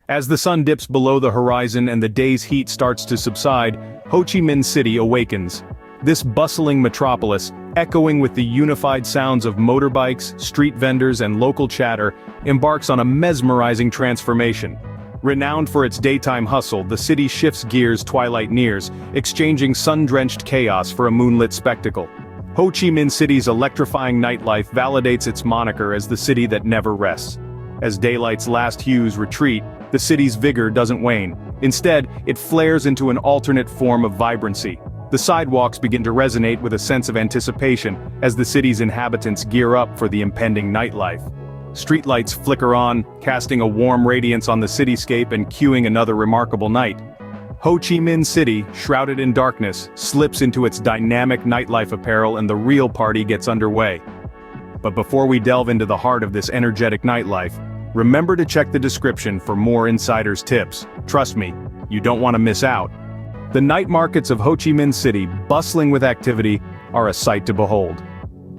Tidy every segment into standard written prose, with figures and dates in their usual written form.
As the sun dips below the horizon and the day's heat starts to subside, Ho Chi Minh City awakens. This bustling metropolis, echoing with the unified sounds of motorbikes, street vendors and local chatter, embarks on a mesmerizing transformation. Renowned for its daytime hustle, the city shifts gears twilight nears, exchanging sun-drenched chaos for a moonlit spectacle. Ho Chi Minh City's electrifying nightlife validates its moniker as the city that never rests. As daylight's last hues retreat, the city's vigor doesn't wane. Instead, it flares into an alternate form of vibrancy. The sidewalks begin to resonate with a sense of anticipation as the city's inhabitants gear up for the impending nightlife. Streetlights flicker on, casting a warm radiance on the cityscape and cueing another remarkable night. Ho Chi Minh City, shrouded in darkness, slips into its dynamic nightlife apparel and the real party gets underway. But before we delve into the heart of this energetic nightlife, remember to check the description for more insider's tips. Trust me, you don't want to miss out. The night markets of Ho Chi Minh City, bustling with activity, are a sight to behold.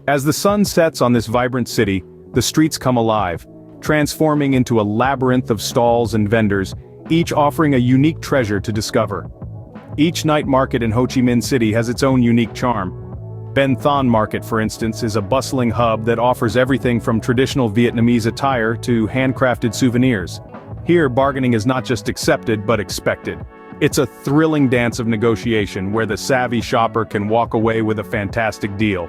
As the sun sets on this vibrant city, the streets come alive, transforming into a labyrinth of stalls and vendors, each offering a unique treasure to discover. Each night market in Ho Chi Minh City has its own unique charm. Ben Thon Market, for instance, is a bustling hub that offers everything from traditional Vietnamese attire to handcrafted souvenirs. Here, bargaining is not just accepted but expected. It's a thrilling dance of negotiation where the savvy shopper can walk away with a fantastic deal.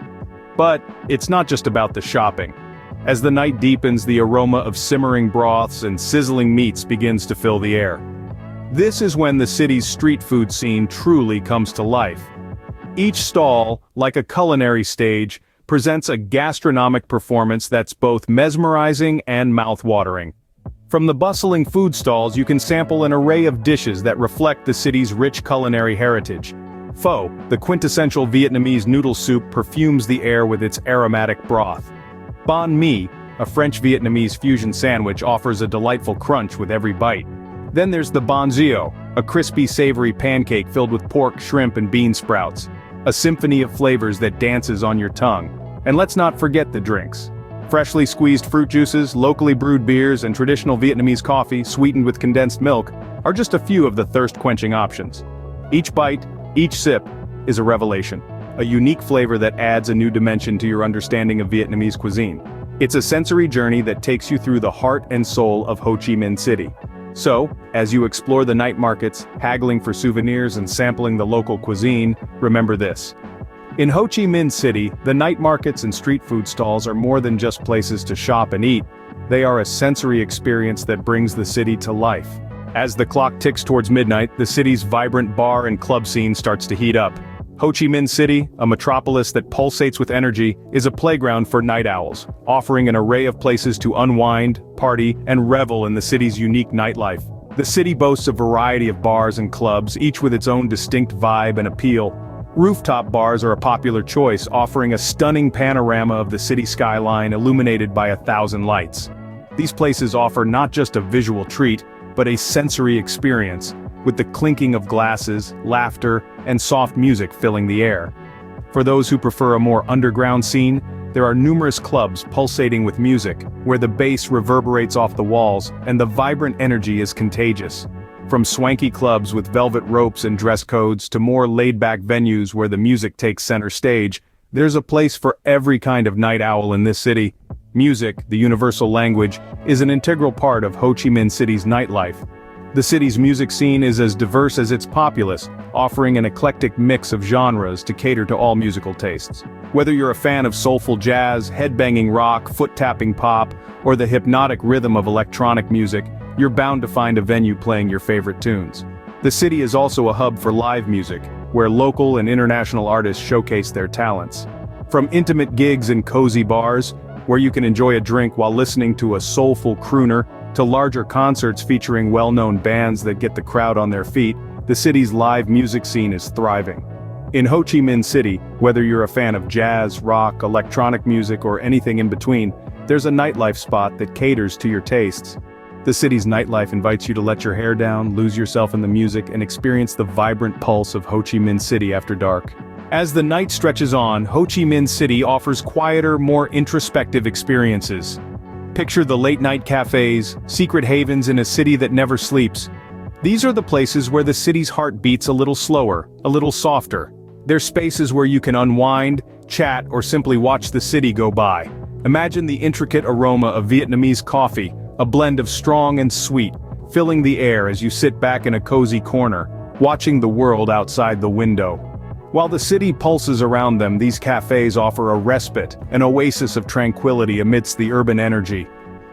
But it's not just about the shopping. As the night deepens, the aroma of simmering broths and sizzling meats begins to fill the air. This is when the city's street food scene truly comes to life. Each stall, like a culinary stage, presents a gastronomic performance that's both mesmerizing and mouth-watering. From the bustling food stalls you can sample an array of dishes that reflect the city's rich culinary heritage. Pho, the quintessential Vietnamese noodle soup, perfumes the air with its aromatic broth. Banh mi, a French-Vietnamese fusion sandwich, offers a delightful crunch with every bite. Then there's the banh xio, a crispy savory pancake filled with pork, shrimp and bean sprouts. A symphony of flavors that dances on your tongue. And let's not forget the drinks. Freshly squeezed fruit juices, locally brewed beers, and traditional Vietnamese coffee, sweetened with condensed milk, are just a few of the thirst-quenching options. Each bite, each sip, is a revelation. A unique flavor that adds a new dimension to your understanding of Vietnamese cuisine. It's a sensory journey that takes you through the heart and soul of Ho Chi Minh City. So, as you explore the night markets, haggling for souvenirs and sampling the local cuisine, remember this. In Ho Chi Minh City, the night markets and street food stalls are more than just places to shop and eat. They are a sensory experience that brings the city to life. As the clock ticks towards midnight, the city's vibrant bar and club scene starts to heat up. Ho Chi Minh City, a metropolis that pulsates with energy, is a playground for night owls, offering an array of places to unwind, party, and revel in the city's unique nightlife. The city boasts a variety of bars and clubs, each with its own distinct vibe and appeal. Rooftop bars are a popular choice, offering a stunning panorama of the city skyline illuminated by 1,000 lights. These places offer not just a visual treat, but a sensory experience, with the clinking of glasses, laughter, and soft music filling the air. For those who prefer a more underground scene, there are numerous clubs pulsating with music, where the bass reverberates off the walls and the vibrant energy is contagious. From swanky clubs with velvet ropes and dress codes to more laid-back venues where the music takes center stage, there's a place for every kind of night owl in this city. Music, the universal language, is an integral part of Ho Chi Minh City's nightlife. The city's music scene is as diverse as its populace, offering an eclectic mix of genres to cater to all musical tastes. Whether you're a fan of soulful jazz, headbanging rock, foot-tapping pop, or the hypnotic rhythm of electronic music, you're bound to find a venue playing your favorite tunes. The city is also a hub for live music, where local and international artists showcase their talents. From intimate gigs in cozy bars, where you can enjoy a drink while listening to a soulful crooner, to larger concerts featuring well-known bands that get the crowd on their feet, the city's live music scene is thriving. In Ho Chi Minh City, whether you're a fan of jazz, rock, electronic music, or anything in between, there's a nightlife spot that caters to your tastes. The city's nightlife invites you to let your hair down, lose yourself in the music, and experience the vibrant pulse of Ho Chi Minh City after dark. As the night stretches on, Ho Chi Minh City offers quieter, more introspective experiences. Picture the late-night cafes, secret havens in a city that never sleeps. These are the places where the city's heart beats a little slower, a little softer. They're spaces where you can unwind, chat, or simply watch the city go by. Imagine the intricate aroma of Vietnamese coffee, a blend of strong and sweet, filling the air as you sit back in a cozy corner, watching the world outside the window. While the city pulses around them, these cafes offer a respite, an oasis of tranquility amidst the urban energy.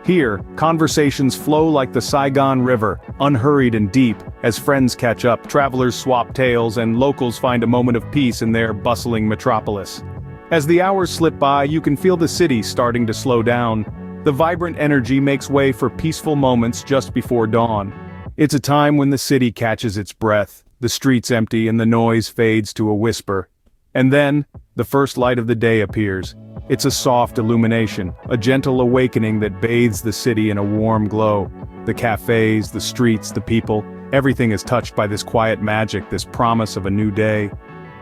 Here, conversations flow like the Saigon River, unhurried and deep, as friends catch up, travelers swap tales, and locals find a moment of peace in their bustling metropolis. As the hours slip by, you can feel the city starting to slow down. The vibrant energy makes way for peaceful moments just before dawn. It's a time when the city catches its breath, the streets empty and the noise fades to a whisper. And then, the first light of the day appears. It's a soft illumination, a gentle awakening that bathes the city in a warm glow. The cafes, the streets, the people, everything is touched by this quiet magic, this promise of a new day.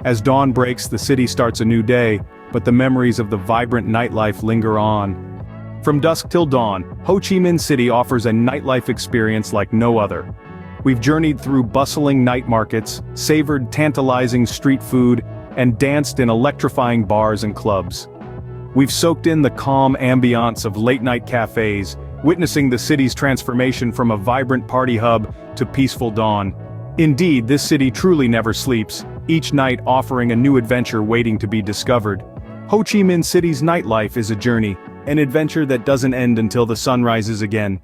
As dawn breaks, the city starts a new day, but the memories of the vibrant nightlife linger on. From dusk till dawn, Ho Chi Minh City offers a nightlife experience like no other. We've journeyed through bustling night markets, savored tantalizing street food, and danced in electrifying bars and clubs. We've soaked in the calm ambiance of late-night cafes, witnessing the city's transformation from a vibrant party hub to peaceful dawn. Indeed, this city truly never sleeps, each night offering a new adventure waiting to be discovered. Ho Chi Minh City's nightlife is a journey, an adventure that doesn't end until the sun rises again.